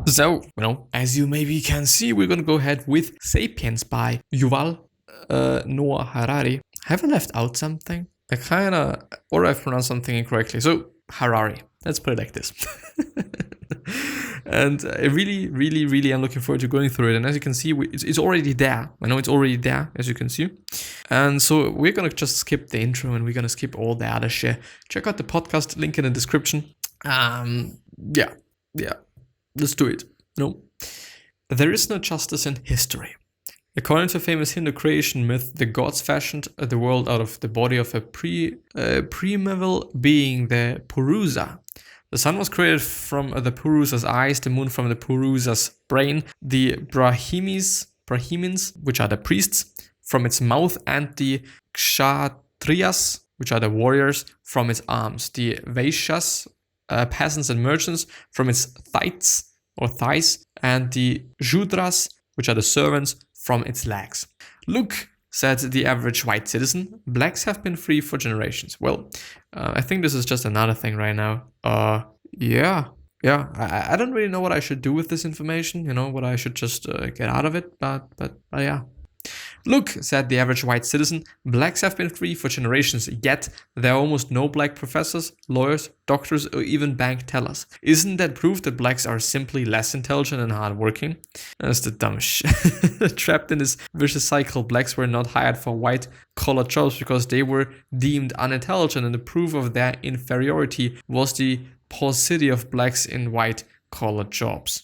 So, as you maybe can see, we're gonna go ahead with Sapiens by Yuval Noah Harari. Have I left out something? Or I've pronounced something incorrectly. So, Harari. Let's put it like this. And I really am looking forward to going through it. And as you can see, it's already there. I know it's already there, as you can see. And so we're going to just skip the intro and we're going to skip all the other shit. Check out the podcast, link in the description. Yeah. Let's do it. There is no justice in history. According to a famous Hindu creation myth, the gods fashioned the world out of the body of a primeval being, the Purusa. The sun was created from the Purusa's eyes, the moon from the Purusa's brain, the Brahmins, which are the priests, from its mouth, and the Kshatriyas, which are the warriors, from its arms, the Vaishyas, peasants and merchants, from its thighs, and the Shudras, which are the servants, from its legs. Look, said the average white citizen, blacks have been free for generations. Well, I think this is just another thing right now. Yeah. I don't really know what I should do with this information, what I should just get out of it, but yeah. Look, said the average white citizen, blacks have been free for generations, yet there are almost no black professors, lawyers, doctors, or even bank tellers. Isn't that proof that blacks are simply less intelligent and hardworking? That's the dumb shit. Trapped in this vicious cycle, blacks were not hired for white-collar jobs because they were deemed unintelligent, and the proof of their inferiority was the paucity of blacks in white-collar jobs.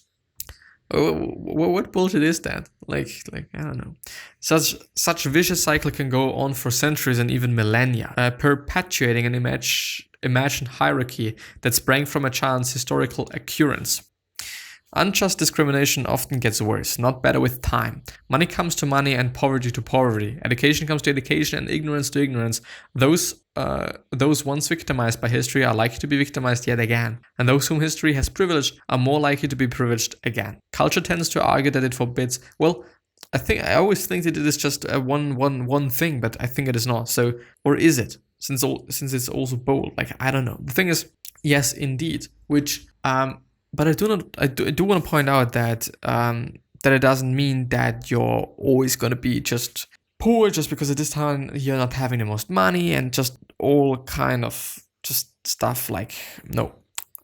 What bullshit is that? Like I don't know. Such vicious cycle can go on for centuries and even millennia, perpetuating an imagined hierarchy that sprang from a child's historical occurrence. Unjust discrimination often gets worse, not better with time. Money comes to money and poverty to poverty. Education comes to education and ignorance to ignorance. Those once victimized by history are likely to be victimized yet again. And those whom history has privileged are more likely to be privileged again. Culture tends to argue that it forbids. Well, I always think that it is just one thing, but I think it is not. So, or is it? Since it's also bold. I don't know. The thing is, yes, indeed. But I do want to point out that it doesn't mean that you're always going to be just poor just because at this time you're not having the most money and just all kind of just stuff no.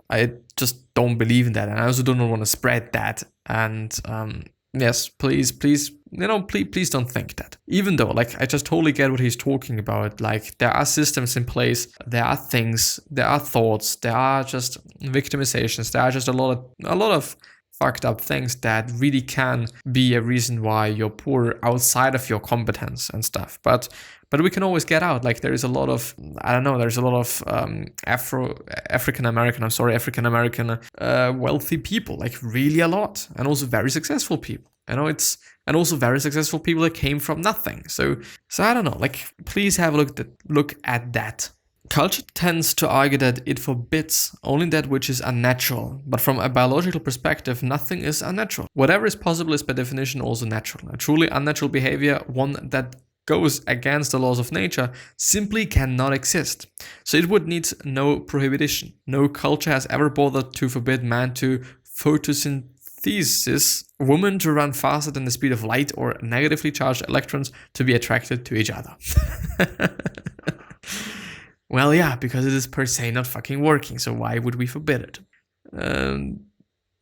I just don't believe in that, and I also don't want to spread that. And yes, please don't think that. Even though, I just totally get what he's talking about. There are systems in place, there are things, there are thoughts, there are just victimizations, there are just a lot of fucked up things that really can be a reason why you're poor outside of your competence and stuff. But we can always get out. There is a lot of, there's a lot of African American wealthy people, really a lot, and also very successful people. And also very successful people that came from nothing. So I don't know, please have a look at that. Culture tends to argue that it forbids only that which is unnatural, but from a biological perspective, nothing is unnatural. Whatever is possible is by definition also natural. A truly unnatural behavior, one that goes against the laws of nature, simply cannot exist. So it would need no prohibition. No culture has ever bothered to forbid man to photosynthesis, women to run faster than the speed of light, or negatively charged electrons to be attracted to each other. Well, yeah, because it is per se not fucking working, so why would we forbid it?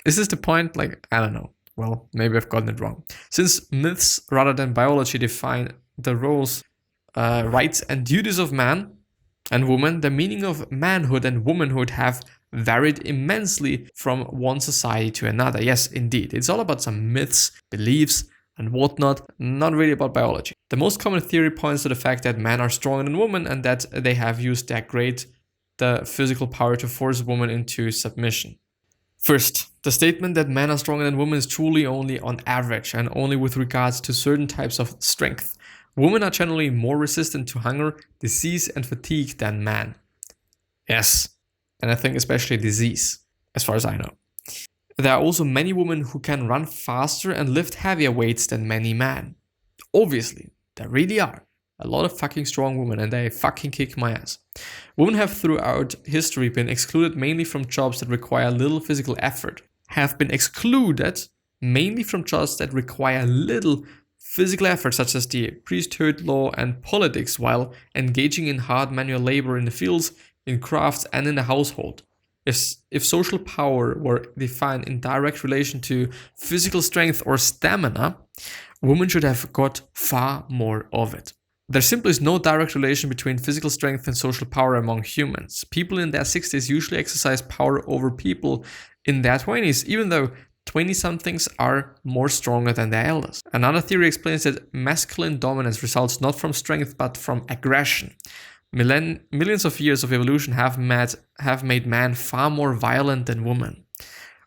Is this the point? I don't know. Well, maybe I've gotten it wrong. Since myths rather than biology define the roles, rights and duties of man and woman, the meaning of manhood and womanhood have varied immensely from one society to another. Yes, indeed. It's all about some myths, beliefs, and whatnot, not really about biology. The most common theory points to the fact that men are stronger than women and that they have used the physical power to force women into submission. First, the statement that men are stronger than women is truly only on average and only with regards to certain types of strength. Women are generally more resistant to hunger, disease, and fatigue than men. Yes, and I think especially disease, as far as I know. There are also many women who can run faster and lift heavier weights than many men. Obviously, there really are a lot of fucking strong women, and they fucking kick my ass. Women have throughout history been excluded mainly from jobs that require little physical effort. have been excluded, mainly from jobs that require little physical effort, such as the priesthood, law, and politics, while engaging in hard manual labor in the fields, in crafts, and in the household. If social power were defined in direct relation to physical strength or stamina, women should have got far more of it. There simply is no direct relation between physical strength and social power among humans. People in their 60s usually exercise power over people in their 20s, even though 20-somethings are more stronger than their elders. Another theory explains that masculine dominance results not from strength but from aggression. Millions of years of evolution have made man far more violent than women.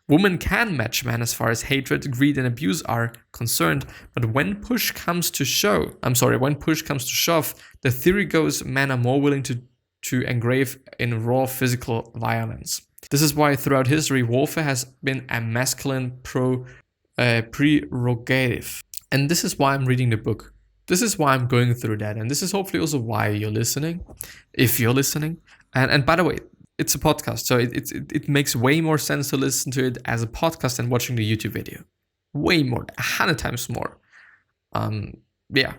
Women can match men as far as hatred, greed, and abuse are concerned, but when push comes to shove, the theory goes men are more willing to engrave in raw physical violence. This is why throughout history, warfare has been a masculine prerogative. And this is why I'm reading the book. This is why I'm going through that. And this is hopefully also why you're listening, if you're listening. And by the way, it's a podcast, so it makes way more sense to listen to it as a podcast than watching the YouTube video. Way more, 100 times more. Yeah.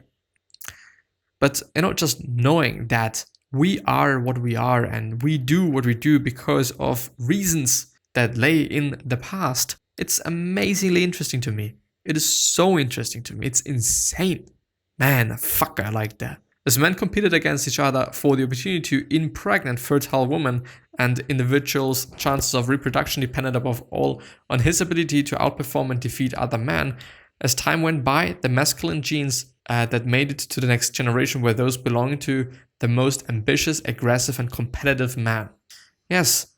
But, just knowing that we are what we are and we do what we do because of reasons that lay in the past, it's amazingly interesting to me. It is so interesting to me. It's insane. Man, fuck, I like that. As men competed against each other for the opportunity to impregnate fertile women, and individuals' chances of reproduction depended above all on his ability to outperform and defeat other men. As time went by, the masculine genes that made it to the next generation were those belonging to the most ambitious, aggressive, and competitive man. Yes,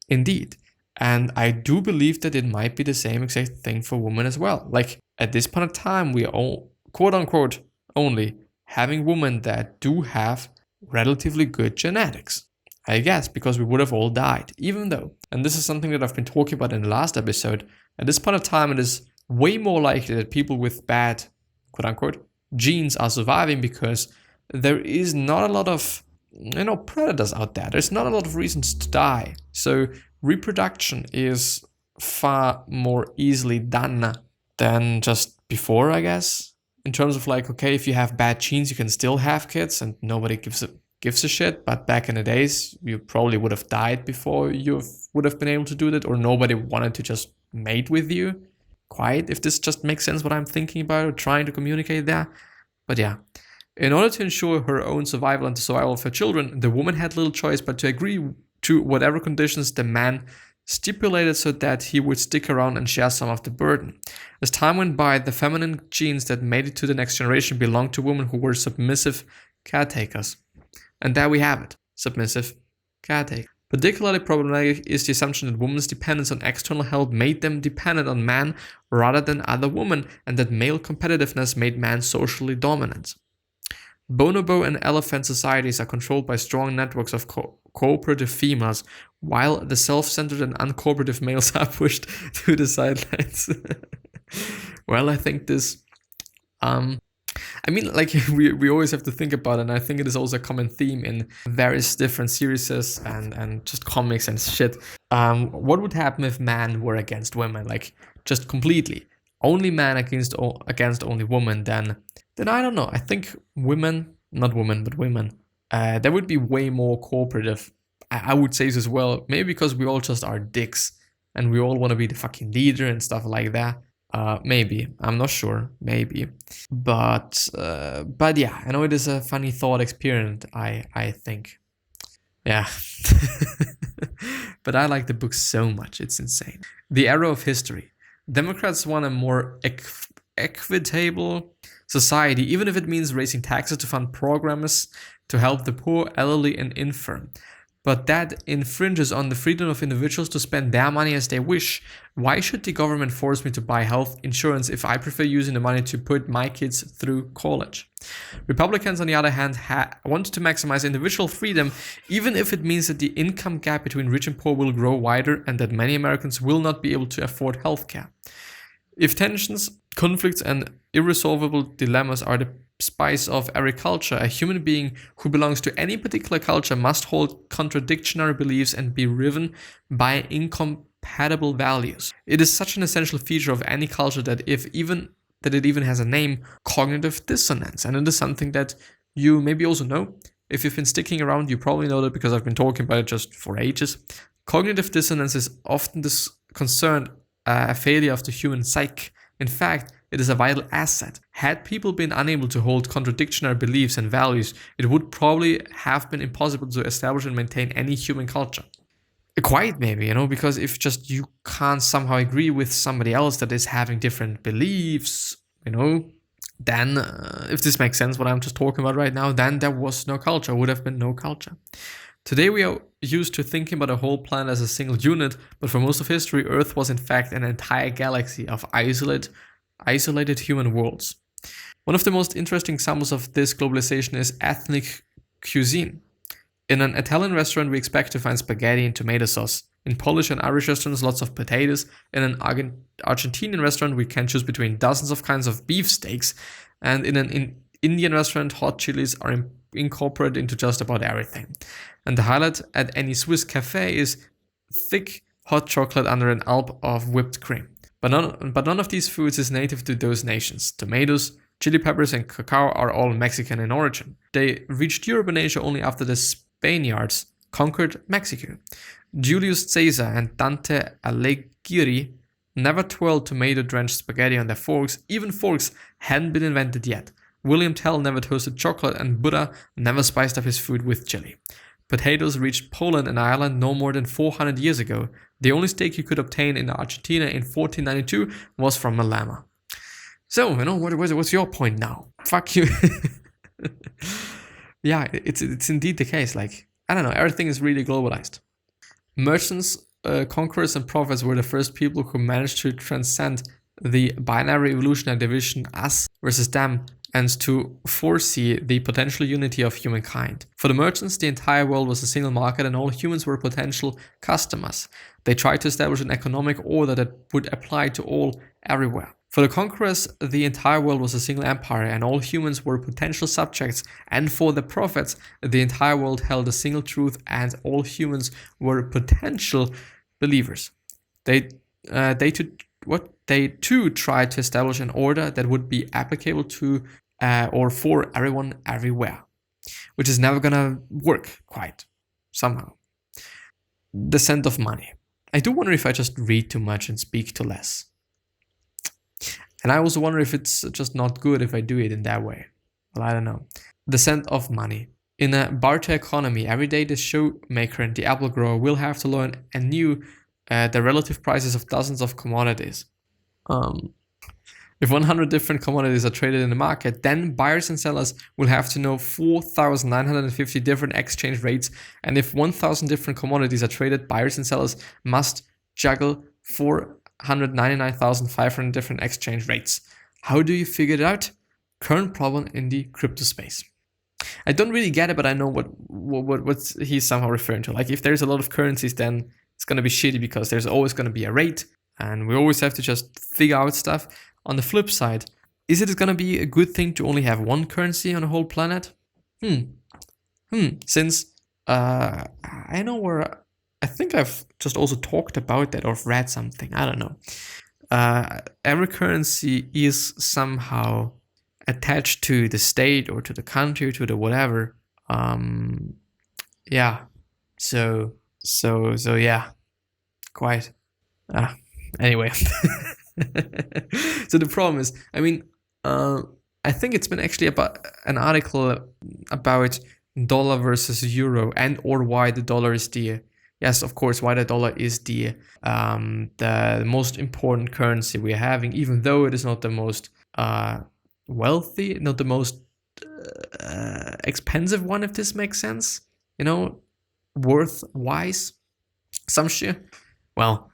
indeed. And I do believe that it might be the same exact thing for women as well. Like, at this point of time, we are all, quote unquote, only having women that do have relatively good genetics. I guess because we would have all died, even though, and this is something that I've been talking about in the last episode, at this point of time it is way more likely that people with bad, quote unquote, genes are surviving because there is not a lot of, predators out there. There's not a lot of reasons to die. So reproduction is far more easily done than just before, I guess. In terms of like, okay, if you have bad genes, you can still have kids and nobody gives a shit. But back in the days, you probably would have died before you would have been able to do that, or nobody wanted to just mate with you. Quite, if this just makes sense what I'm thinking about or trying to communicate there. But yeah, in order to ensure her own survival and the survival of her children, the woman had little choice but to agree to whatever conditions the man stipulated so that he would stick around and share some of the burden. As time went by, the feminine genes that made it to the next generation belonged to women who were submissive caretakers. And there we have it, submissive caretaker. Particularly problematic is the assumption that women's dependence on external help made them dependent on man rather than other women, and that male competitiveness made man socially dominant. Bonobo and elephant societies are controlled by strong networks of cooperative females, while the self-centered and uncooperative males are pushed to the sidelines. Well, I think this, we always have to think about it, and I think it is also a common theme in various different series and just comics and shit. What would happen if man were against women? Like, just completely. Only man against only women, then I don't know. I think women, there would be way more cooperative. I would say this as well. Maybe because we all just are dicks and we all want to be the fucking leader and stuff like that. Maybe. I'm not sure. Maybe. But yeah, I know it is a funny thought experiment, I think. Yeah. But I like the book so much. It's insane. The Arrow of History. Democrats want a more equitable society, even if it means raising taxes to fund programs to help the poor, elderly, and infirm. But that infringes on the freedom of individuals to spend their money as they wish. Why should the government force me to buy health insurance if I prefer using the money to put my kids through college? Republicans, on the other hand, want to maximize individual freedom, even if it means that the income gap between rich and poor will grow wider and that many Americans will not be able to afford healthcare. If tensions, conflicts, and irresolvable dilemmas are the spice of every culture, a human being who belongs to any particular culture must hold contradictory beliefs and be riven by incompatible values. It is such an essential feature of any culture that it even has a name, cognitive dissonance. And it is something that you maybe also know. If you've been sticking around, you probably know that because I've been talking about it just for ages. Cognitive dissonance is often concerned a failure of the human psyche. In fact, it is a vital asset. Had people been unable to hold contradictory beliefs and values, it would probably have been impossible to establish and maintain any human culture. Quite maybe, because if just you can't somehow agree with somebody else that is having different beliefs, then if this makes sense what I'm just talking about right now, then there was no culture, would have been no culture. Today we are used to thinking about a whole planet as a single unit, but for most of history, Earth was in fact an entire galaxy of isolated human worlds. One of the most interesting examples of this globalization is ethnic cuisine. In an Italian restaurant, we expect to find spaghetti and tomato sauce. In Polish and Irish restaurants, lots of potatoes. In an Argentinian restaurant, we can choose between dozens of kinds of beef steaks. And in an Indian restaurant, hot chilies are incorporated into just about everything. And the highlight at any Swiss cafe is thick hot chocolate under an alp of whipped cream. But none of these foods is native to those nations. Tomatoes, chili peppers, and cacao are all Mexican in origin. They reached Europe and Asia only after the Spaniards conquered Mexico. Julius Caesar and Dante Alighieri never twirled tomato-drenched spaghetti on their forks. Even forks hadn't been invented yet. William Tell never toasted chocolate, and Buddha never spiced up his food with chili. Potatoes reached Poland and Ireland no more than 400 years ago. The only steak you could obtain in Argentina in 1492 was from a llama. So, what's your point now? Fuck you. Yeah, it's indeed the case. Like, I don't know, everything is really globalized. Merchants, conquerors, and prophets were the first people who managed to transcend the binary evolutionary division us versus them and to foresee the potential unity of humankind. For the merchants, the entire world was a single market and all humans were potential customers. They tried to establish an economic order that would apply to all everywhere. For the conquerors, the entire world was a single empire and all humans were potential subjects. And for the prophets, the entire world held a single truth and all humans were potential believers. They too tried to establish an order that would be applicable to or for everyone everywhere, which is never gonna work quite somehow. Descent of money. I do wonder if I just read too much and speak too less. And I also wonder if it's just not good if I do it in that way. Well, I don't know. Descent of money. In a barter economy, every day the showmaker and the apple grower will have to learn anew the relative prices of dozens of commodities. If 100 different commodities are traded in the market, then buyers and sellers will have to know 4,950 different exchange rates. And if 1,000 different commodities are traded, buyers and sellers must juggle 499,500 different exchange rates. How do you figure it out? Current problem in the crypto space. I don't really get it, but I know what he's somehow referring to. Like if there's a lot of currencies, then it's going to be shitty because there's always going to be a rate and we always have to just figure out stuff. On the flip side, is it going to be a good thing to only have one currency on a whole planet? Since I know where I think I've just also talked about that or read something. I don't know. Every currency is somehow attached to the state or to the country or to the whatever. Yeah. So yeah. Quite. Anyway. So the problem is, I think it's been actually about an article about dollar versus euro and or why the dollar is yes, of course, why the dollar is the most important currency we're having, even though it is not the most wealthy, not the most expensive one, if this makes sense, worth-wise, some shit. Well,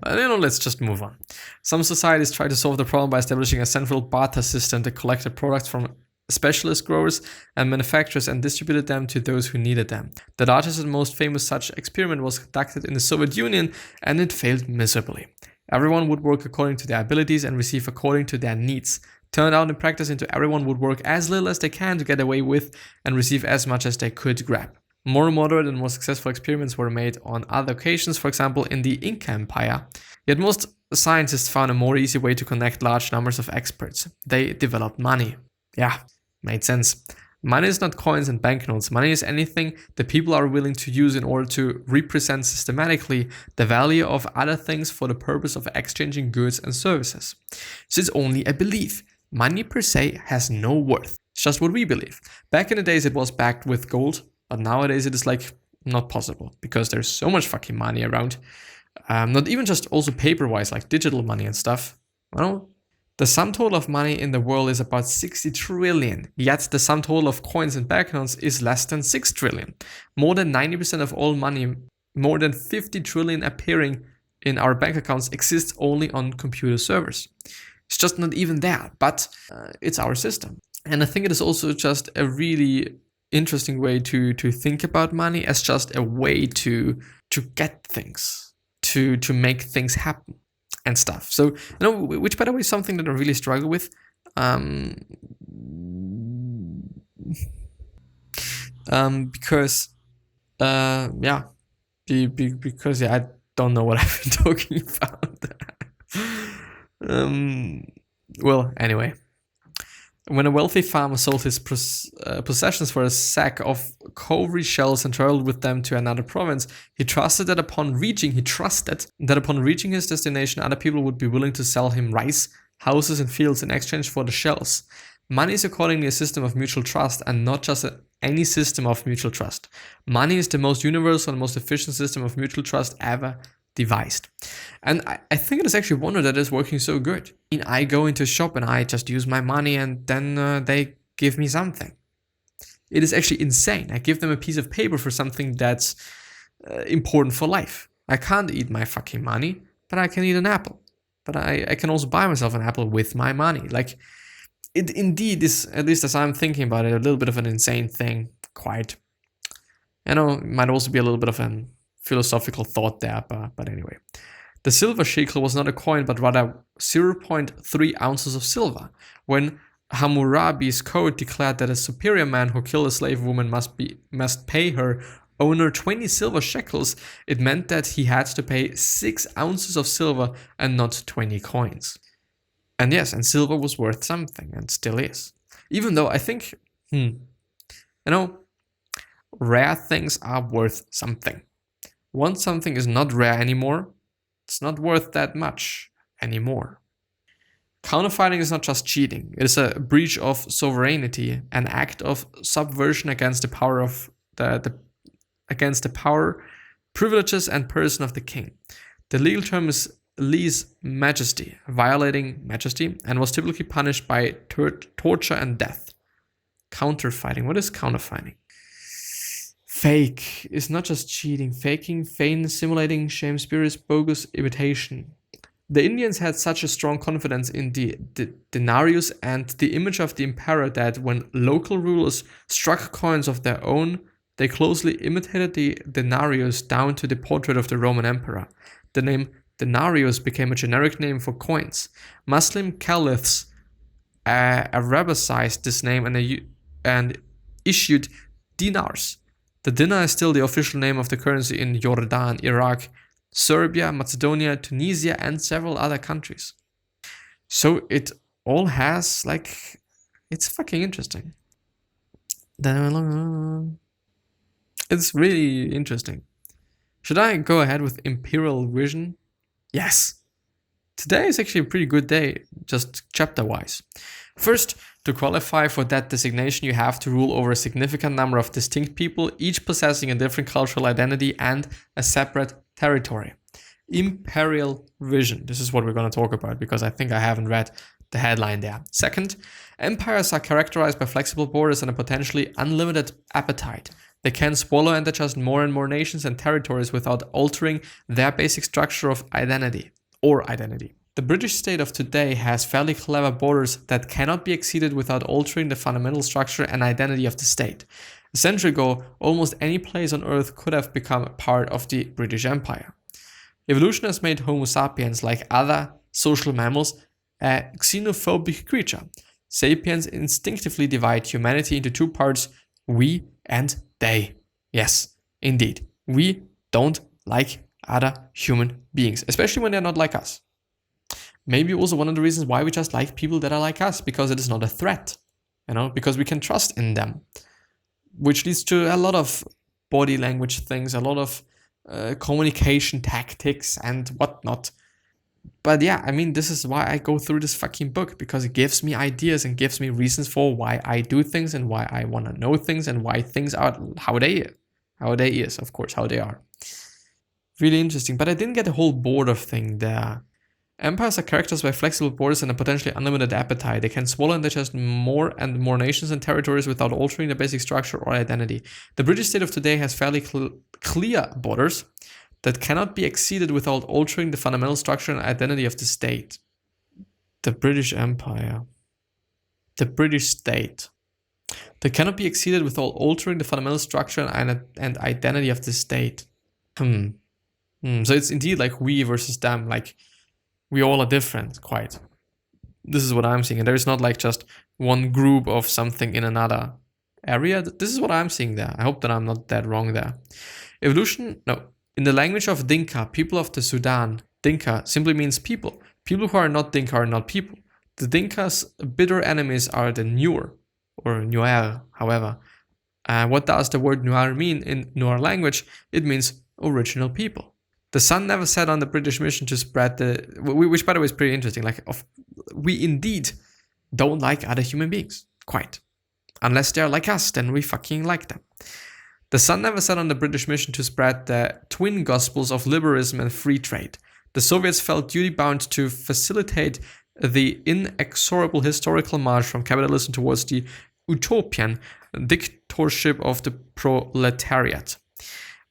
let's just move on. Some societies try to solve the problem by establishing a central barter system that collected products from specialist growers and manufacturers and distributed them to those who needed them. The largest and most famous such experiment was conducted in the Soviet Union, and it failed miserably. Everyone would work according to their abilities and receive according to their needs. Turned out in practice into everyone would work as little as they can to get away with and receive as much as they could grab. More moderate and more successful experiments were made on other occasions, for example, in the Inca Empire. Yet most scientists found a more easy way to connect large numbers of experts. They developed money. Yeah, made sense. Money is not coins and banknotes. Money is anything that people are willing to use in order to represent systematically the value of other things for the purpose of exchanging goods and services. So it's only a belief. Money per se has no worth. It's just what we believe. Back in the days, it was backed with gold, but nowadays it is like not possible because there's so much fucking money around. Not even just also paper-wise, like digital money and stuff. Well, the sum total of money in the world is about 60 trillion, yet the sum total of coins and banknotes is less than 6 trillion. More than 90% of all money, more than 50 trillion appearing in our bank accounts exists only on computer servers. It's just not even there, but it's our system. And I think it is also just a really interesting way to think about money as just a way to get things, to make things happen. And stuff. So, which by the way is something that I really struggle with. Because I don't know what I've been talking about. Well, anyway. When a wealthy farmer sold his possessions for a sack of cowrie shells and traveled with them to another province, he trusted that upon reaching his destination, other people would be willing to sell him rice, houses, and fields in exchange for the shells. Money is accordingly a system of mutual trust and not just any system of mutual trust. Money is the most universal and most efficient system of mutual trust ever devised. And I think it is actually a wonder that it's working so good. I mean, I go into a shop and I just use my money and then they give me something. It is actually insane. I give them a piece of paper for something that's important for life. I can't eat my fucking money, but I can eat an apple. But I can also buy myself an apple with my money. Like, it indeed is, at least as I'm thinking about it, a little bit of an insane thing. Quite. It might also be a little bit of an philosophical thought there, but anyway. The silver shekel was not a coin, but rather 0.3 ounces of silver. When Hammurabi's code declared that a superior man who killed a slave woman must pay her owner 20 silver shekels, it meant that he had to pay 6 ounces of silver and not 20 coins. And yes, and silver was worth something, and still is. Even though I think, rare things are worth something. Once something is not rare anymore, it's not worth that much anymore. Counterfeiting is not just cheating. It is a breach of sovereignty, an act of subversion against the power of against the power, privileges, and person of the king. The legal term is lese majesty, violating majesty, and was typically punished by torture and death. Counterfeiting. What is counterfeiting? Fake is not just cheating. Faking, feign, simulating, sham, spurious, bogus, imitation. The Indians had such a strong confidence in the denarius and the image of the emperor that when local rulers struck coins of their own, they closely imitated the denarius down to the portrait of the Roman emperor. The name denarius became a generic name for coins. Muslim caliphs Arabicized this name and issued dinars. The dinar is still the official name of the currency in Jordan, Iraq, Serbia, Macedonia, Tunisia, and several other countries. So it all has, it's fucking interesting. It's really interesting. Should I go ahead with Imperial Vision? Yes. Today is actually a pretty good day, just chapter-wise. First, to qualify for that designation, you have to rule over a significant number of distinct people, each possessing a different cultural identity and a separate territory. Imperial Vision. This is what we're going to talk about because I think I haven't read the headline there. Second, empires are characterized by flexible borders and a potentially unlimited appetite. They can swallow and adjust more and more nations and territories without altering their basic structure of identity. The British state of today has fairly clever borders that cannot be exceeded without altering the fundamental structure and identity of the state. A century ago, almost any place on Earth could have become a part of the British Empire. Evolution has made Homo sapiens, like other social mammals, a xenophobic creature. Sapiens instinctively divide humanity into two parts, we and they. Yes, indeed. We don't like other human beings, especially when they're not like us. Maybe also one of the reasons why we just like people that are like us, because it is not a threat, because we can trust in them, which leads to a lot of body language things, a lot of communication tactics and whatnot. But yeah, I mean, this is why I go through this fucking book, because it gives me ideas and gives me reasons for why I do things and why I want to know things and why things are how they are. Really interesting. But I didn't get the whole border thing there. Empires are characterized by flexible borders and a potentially unlimited appetite. They can swallow and digest more and more nations and territories without altering their basic structure or identity. The British state of today has fairly clear borders that cannot be exceeded without altering the fundamental structure and identity of the state. The British Empire. The British state. That cannot be exceeded without altering the fundamental structure and identity of the state. So it's indeed like we versus them, like we all are different, quite. This is what I'm seeing. And there is not like just one group of something in another area. This is what I'm seeing there. I hope that I'm not that wrong there. Evolution, no. In the language of Dinka, people of the Sudan, Dinka simply means people. People who are not Dinka are not people. The Dinka's bitter enemies are the Nuer, or Nuer, however. What does the word Nuer mean in Nuer language? It means original people. The sun never set on the British mission to spread which by the way is pretty interesting. We indeed don't like other human beings, quite. Unless they're like us, then we fucking like them. The sun never set on the British mission to spread the twin gospels of liberalism and free trade. The Soviets felt duty-bound to facilitate the inexorable historical march from capitalism towards the utopian dictatorship of the proletariat.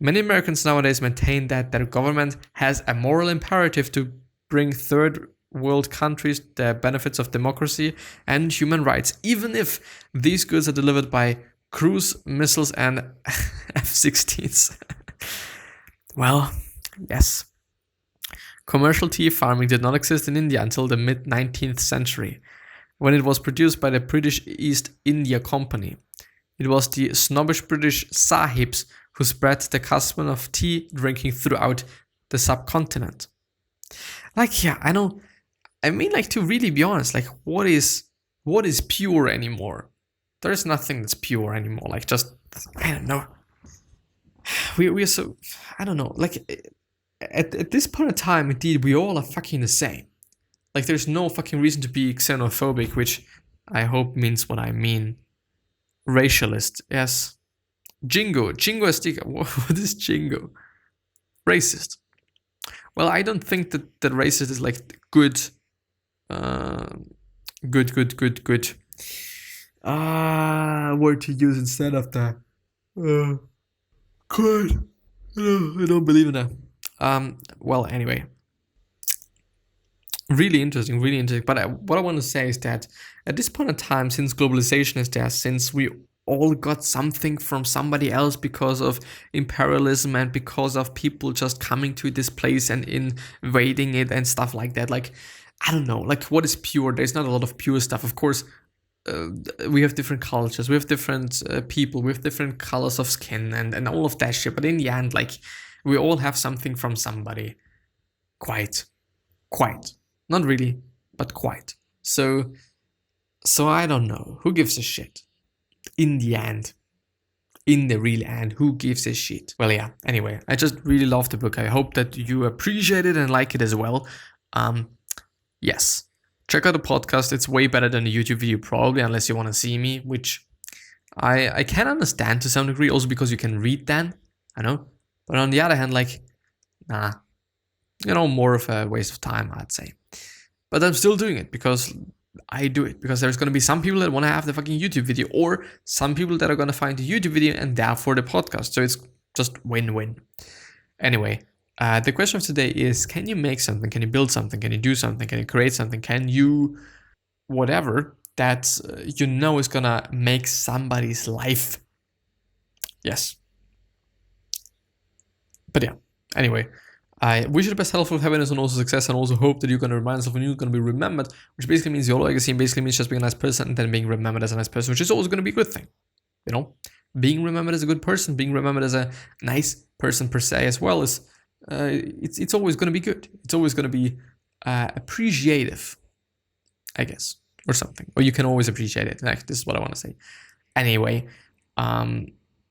Many Americans nowadays maintain that their government has a moral imperative to bring third world countries the benefits of democracy and human rights, even if these goods are delivered by cruise missiles and F-16s. Well, yes. Commercial tea farming did not exist in India until the mid-19th century, when it was produced by the British East India Company. It was the snobbish British sahibs who spread the custom of tea drinking throughout the subcontinent. I know. I mean, to really be honest, what is pure anymore? There is nothing that's pure anymore. I don't know. We're so, I don't know. At this point in time, indeed, we all are fucking the same. There's no fucking reason to be xenophobic, which I hope means what I mean. Racialist, yes. Jingo sticker. What is jingo? Racist. Well, I don't think that racist is good. Good. Word to use instead of the good. I don't believe in that. Well, anyway. Really interesting. But what I want to say is that at this point in time, since globalization is there, since we all got something from somebody else because of imperialism and because of people just coming to this place and invading it and stuff like that, I don't know, what is pure? There's not a lot of pure stuff. Of course, we have different cultures, we have different people, we have different colors of skin and all of that shit. But in the end, we all have something from somebody. Quite. Not really, but quite. So I don't know. Who gives a shit? In the end. In the real end, who gives a shit? Well, yeah, anyway, I just really love the book. I hope that you appreciate it and like it as well. Yes. Check out the podcast. It's way better than the YouTube video, probably, unless you want to see me, which I can understand to some degree, also because you can read then, I know. But on the other hand, nah. More of a waste of time, I'd say. But I'm still doing it because I do it. Because there's going to be some people that want to have the fucking YouTube video, or some people that are going to find the YouTube video and therefore the podcast. So it's just win-win. Anyway, the question of today is, can you make something? Can you build something? Can you do something? Can you create something? Can you whatever that is going to make somebody's life? Yes. But yeah, anyway. I wish you the best health, happiness, and also success, and also hope that you're going to remind yourself when you're going to be remembered, which basically means your legacy, and basically means just being a nice person and then being remembered as a nice person, which is always going to be a good thing, being remembered as a good person, being remembered as a nice person per se as well is it's always going to be good. It's always going to be appreciative, I guess, or something. Or you can always appreciate it. Like, this is what I want to say. Anyway,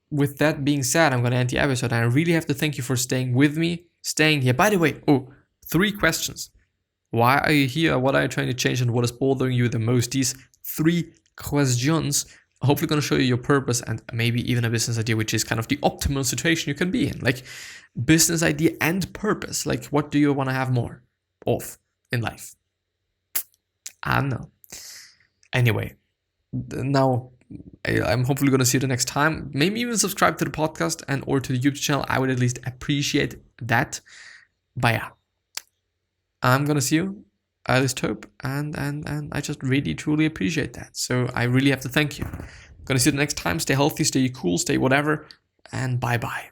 with that being said, I'm going to end the episode. And I really have to thank you for staying with me, staying here. By the way, 3 questions. Why are you here? What are you trying to change? And what is bothering you the most? These 3 questions are hopefully going to show you your purpose and maybe even a business idea, which is kind of the optimal situation you can be in. Like, business idea and purpose. Like, what do you want to have more of in life? I don't know. Anyway, now I'm hopefully going to see you the next time. Maybe even subscribe to the podcast and or to the YouTube channel. I would at least appreciate that. But yeah, I'm going to see you. I just hope. And I just really, truly appreciate that. So I really have to thank you. I'm going to see you the next time. Stay healthy, stay cool, stay whatever. And bye-bye.